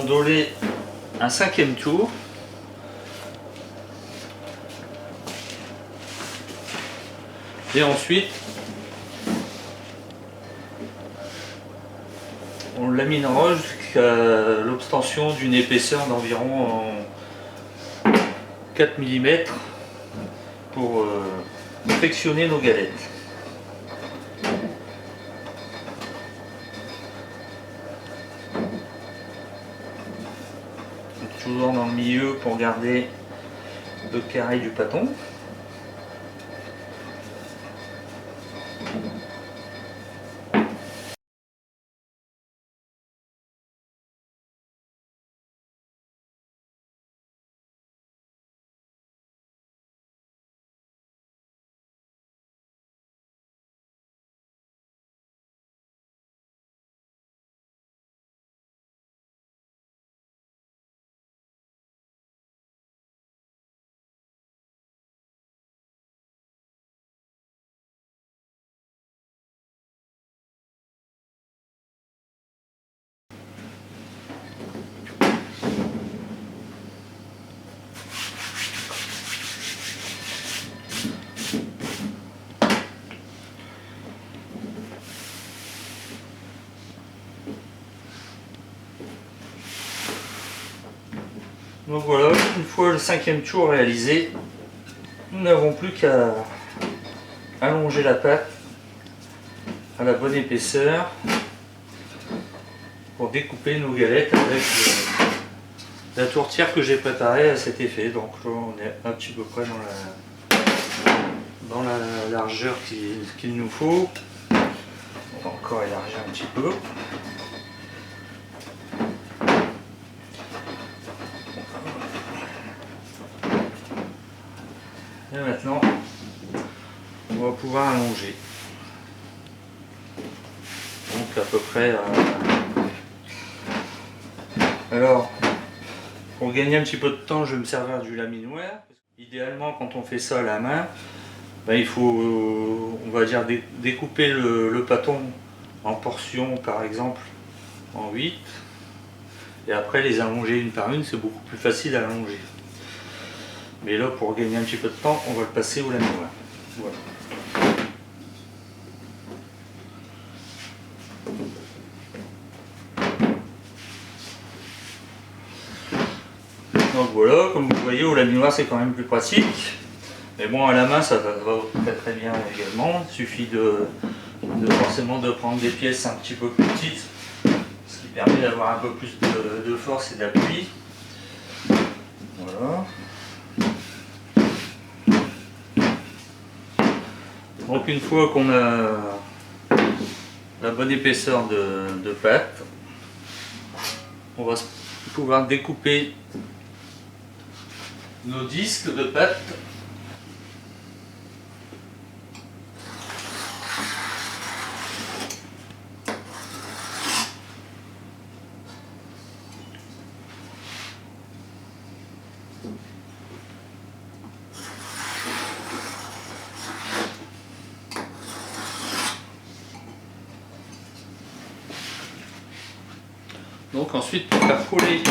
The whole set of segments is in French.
doler un 5e tour. Et ensuite, on laminera jusqu'à l'obtention d'une épaisseur d'environ 4 mm pour confectionner nos galettes. Toujours dans le milieu pour garder le carré du pâton. Donc voilà, une fois le 5e tour réalisé, nous n'avons plus qu'à allonger la pâte à la bonne épaisseur pour découper nos galettes avec la tourtière que j'ai préparée à cet effet. Donc là, on est un petit peu près dans la largeur qu'il nous faut. On va encore élargir un petit peu. Et maintenant, on va pouvoir allonger. Donc à peu près... Alors, pour gagner un petit peu de temps, je vais me servir du laminoir. Idéalement, quand on fait ça à la main, ben, il faut, on va dire, découper le pâton en portions, par exemple, en 8. Et après, les allonger une par une, c'est beaucoup plus facile à allonger. Mais là, pour gagner un petit peu de temps, on va le passer au laminoir. Voilà. Donc voilà, comme vous voyez, au laminoir c'est quand même plus pratique. Mais bon, à la main ça va très bien également. Il suffit forcément de prendre des pièces un petit peu plus petites, ce qui permet d'avoir un peu plus de force et d'appui. Voilà. Donc une fois qu'on a la bonne épaisseur de pâte, on va pouvoir découper nos disques de pâte. Donc ensuite, pour faire coller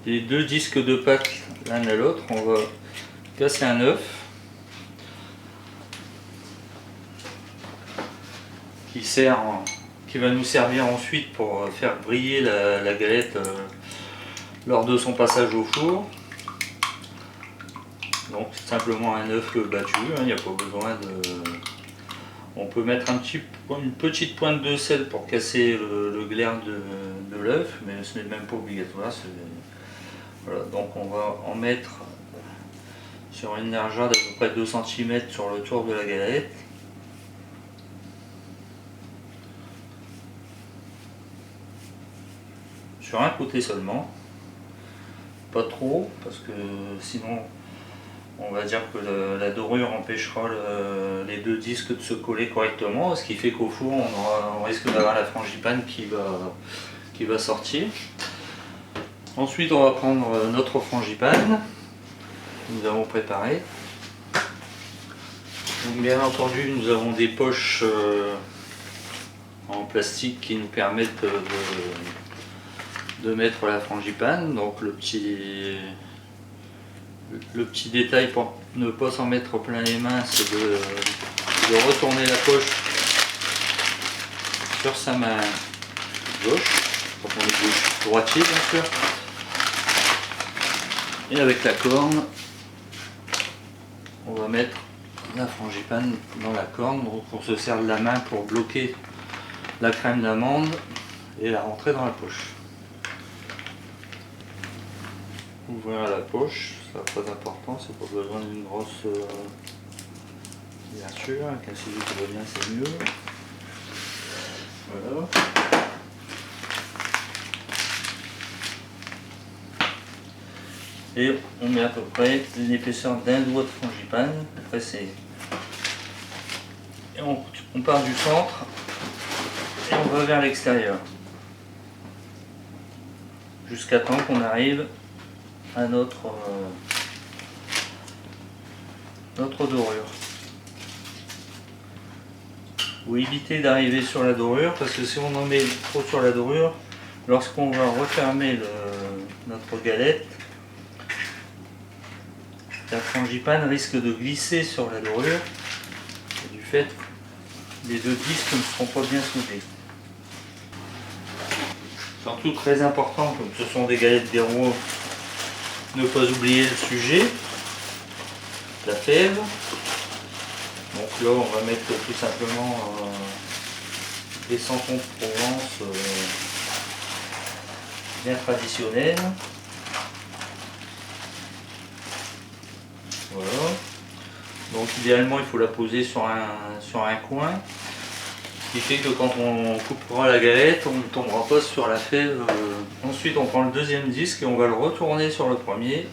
les deux disques de pâte l'un à l'autre, on va casser un œuf qui va nous servir ensuite pour faire briller la galette lors de son passage au four. Donc c'est simplement un œuf battu, il n'y a pas besoin de... On peut mettre une petite pointe de sel pour casser le glaire de l'œuf, mais ce n'est même pas obligatoire. Voilà, donc on va en mettre sur une largeur d'à peu près 2 cm sur le tour de la galette. Sur un côté seulement, pas trop, parce que sinon on va dire que la dorure empêchera les deux disques de se coller correctement, ce qui fait qu'au four on risque d'avoir la frangipane qui va sortir. Ensuite on va prendre notre frangipane que nous avons préparée. Donc bien entendu nous avons des poches en plastique qui nous permettent de mettre la frangipane. Donc le petit détail pour ne pas s'en mettre plein les mains, c'est de retourner la poche sur sa main gauche, quand on est gauche droitier bien sûr, et avec la corne on va mettre la frangipane dans la corne. Donc on se sert de la main pour bloquer la crème d'amande et la rentrer dans la poche. Ouvrir la poche, ça pas d'important, c'est pas besoin d'une grosse ouverture, avec un ciseau qui va bien c'est mieux. Voilà. Et on met à peu près l'épaisseur d'un doigt de frangipane, après c'est... Et on part du centre et on va vers l'extérieur. Jusqu'à temps qu'on arrive à notre dorure. Faut éviter d'arriver sur la dorure parce que si on en met trop sur la dorure, lorsqu'on va refermer notre galette, la frangipane risque de glisser sur la dorure et du fait les deux disques ne seront pas bien soudés. Surtout très important, comme ce sont des galettes d'héros, ne pas oublier le sujet, la fève. Donc là on va mettre tout simplement des santons de Provence bien traditionnels. Voilà. Donc idéalement il faut la poser sur un coin. Ce qui fait que quand on coupera la galette, on ne tombera pas sur la fève. Ensuite on prend le deuxième disque et on va le retourner sur le premier.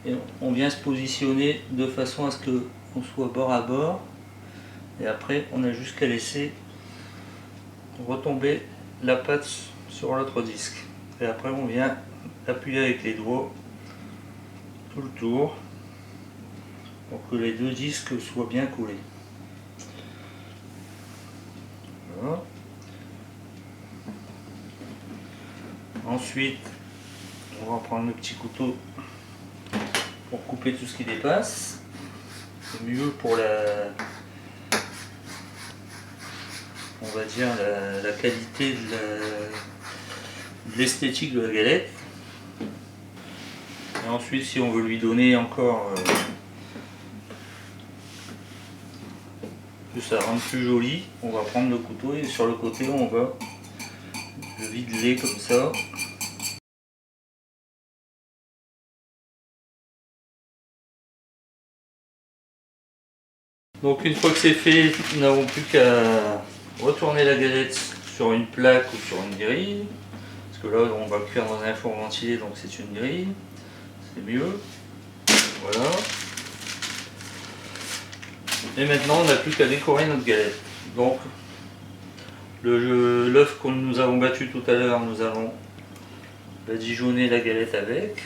Et on vient se positionner de façon à ce qu'on soit bord à bord. Et après on a juste qu'à laisser retomber la pâte sur l'autre disque. Et après on vient appuyer avec les doigts tout le tour pour que les deux disques soient bien collés. Voilà. Ensuite, on va prendre le petit couteau pour couper tout ce qui dépasse. C'est mieux pour on va dire la qualité de l'esthétique de la galette. Et ensuite, si on veut lui donner encore que ça rende plus joli, on va prendre le couteau et sur le côté on va le vider comme ça. Donc une fois que c'est fait, nous n'avons plus qu'à retourner la galette sur une plaque ou sur une grille. Parce que là on va le cuire dans un four ventilé, donc c'est une grille. C'est mieux. Voilà. Et maintenant on n'a plus qu'à décorer notre galette. Donc l'œuf que nous avons battu tout à l'heure, nous allons badigeonner la galette avec.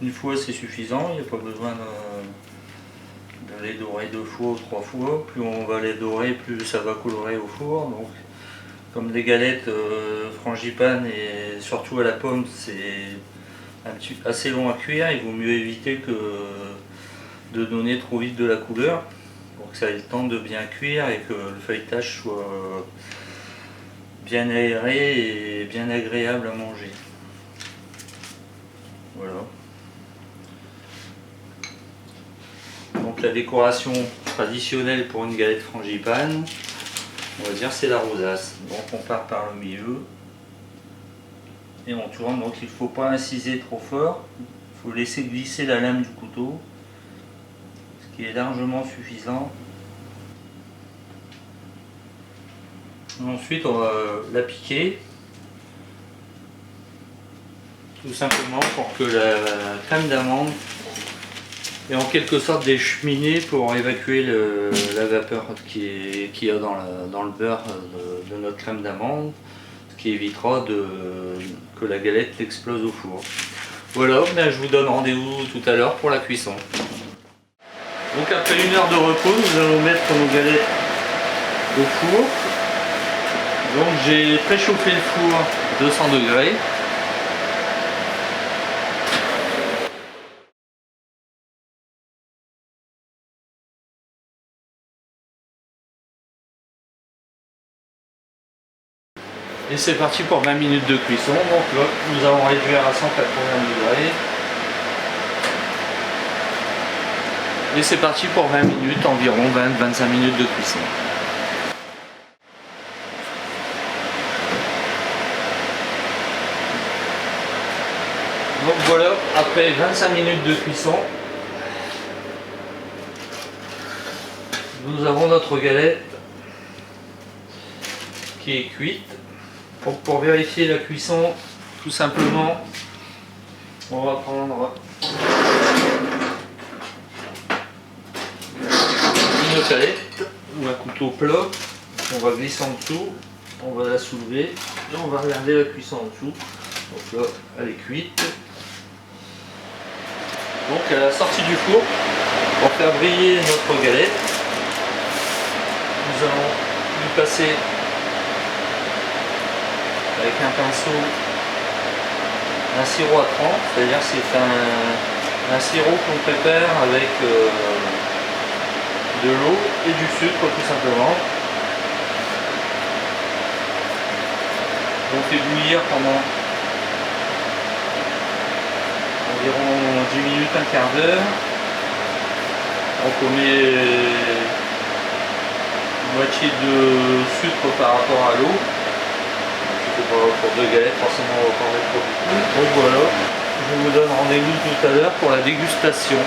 Une fois c'est suffisant, il n'y a pas besoin de les dorer 2 fois ou 3 fois. Plus on va les dorer, plus ça va colorer au four. Donc, comme les galettes frangipane et surtout à la pomme, c'est assez long à cuire, il vaut mieux éviter de donner trop vite de la couleur pour que ça ait le temps de bien cuire et que le feuilletage soit bien aéré et bien agréable à manger. Voilà. Donc la décoration traditionnelle pour une galette frangipane, on va dire c'est la rosace. Donc on part par le milieu et on tourne. Donc il ne faut pas inciser trop fort, il faut laisser glisser la lame du couteau, ce qui est largement suffisant. Ensuite on va la piquer, tout simplement pour que la crème d'amande est en quelque sorte des cheminées pour évacuer la vapeur qu'il y a dans le beurre de notre crème d'amande, ce qui évitera que la galette explose au four. Voilà, ben je vous donne rendez-vous tout à l'heure pour la cuisson. Donc après 1 heure de repos, nous allons mettre nos galettes au four. Donc j'ai préchauffé le four 200 degrés. Et c'est parti pour 20 minutes de cuisson. Donc là, nous allons réduire à 180 degrés. Et c'est parti pour 20 minutes, environ 20-25 minutes de cuisson. Donc voilà, après 25 minutes de cuisson, nous avons notre galette qui est cuite. Donc pour vérifier la cuisson, tout simplement, on va prendre une palette ou un couteau plat, on va glisser en dessous, on va la soulever et on va regarder la cuisson en dessous. Donc là, elle est cuite. Donc à la sortie du four, pour faire briller notre galette, nous allons lui passer avec un pinceau un sirop à trempe, c'est-à-dire c'est un sirop qu'on prépare avec de l'eau et du sucre tout simplement. On fait bouillir pendant environ 10 minutes, un quart d'heure. Donc on met moitié de sucre par rapport à l'eau. Pour 2 galettes, forcément on va pas en mettre beaucoup. Donc voilà, je vous donne rendez-vous tout à l'heure pour la dégustation.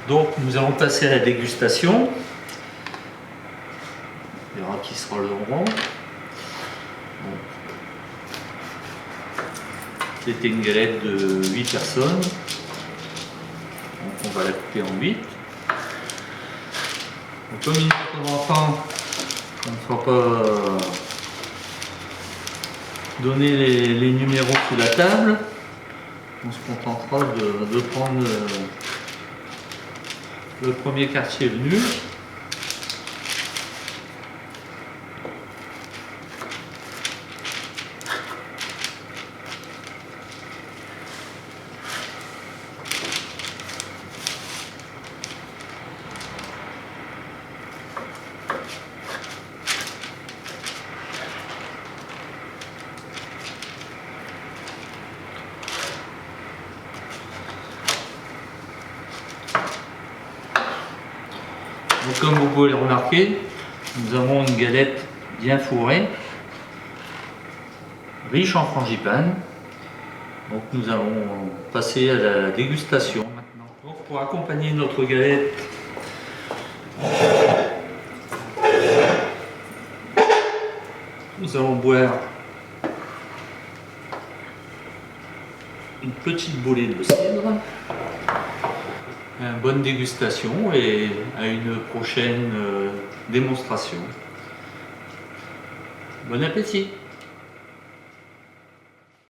Donc nous allons passer à la dégustation. Il y aura qui sera le rond. C'était une galette de 8 personnes. Donc on va la couper en 8. Donc, comme il n'y a pas d'enfant, on ne fera pas donner les numéros sous la table. On se contentera de prendre le premier quartier venu. Donc, comme vous pouvez le remarquer, nous avons une galette bien fourrée, riche en frangipane. Donc nous allons passer à la dégustation maintenant. Donc, pour accompagner notre galette, nous allons boire une petite bolée de cidre. Bonne dégustation et à une prochaine démonstration. Bon appétit!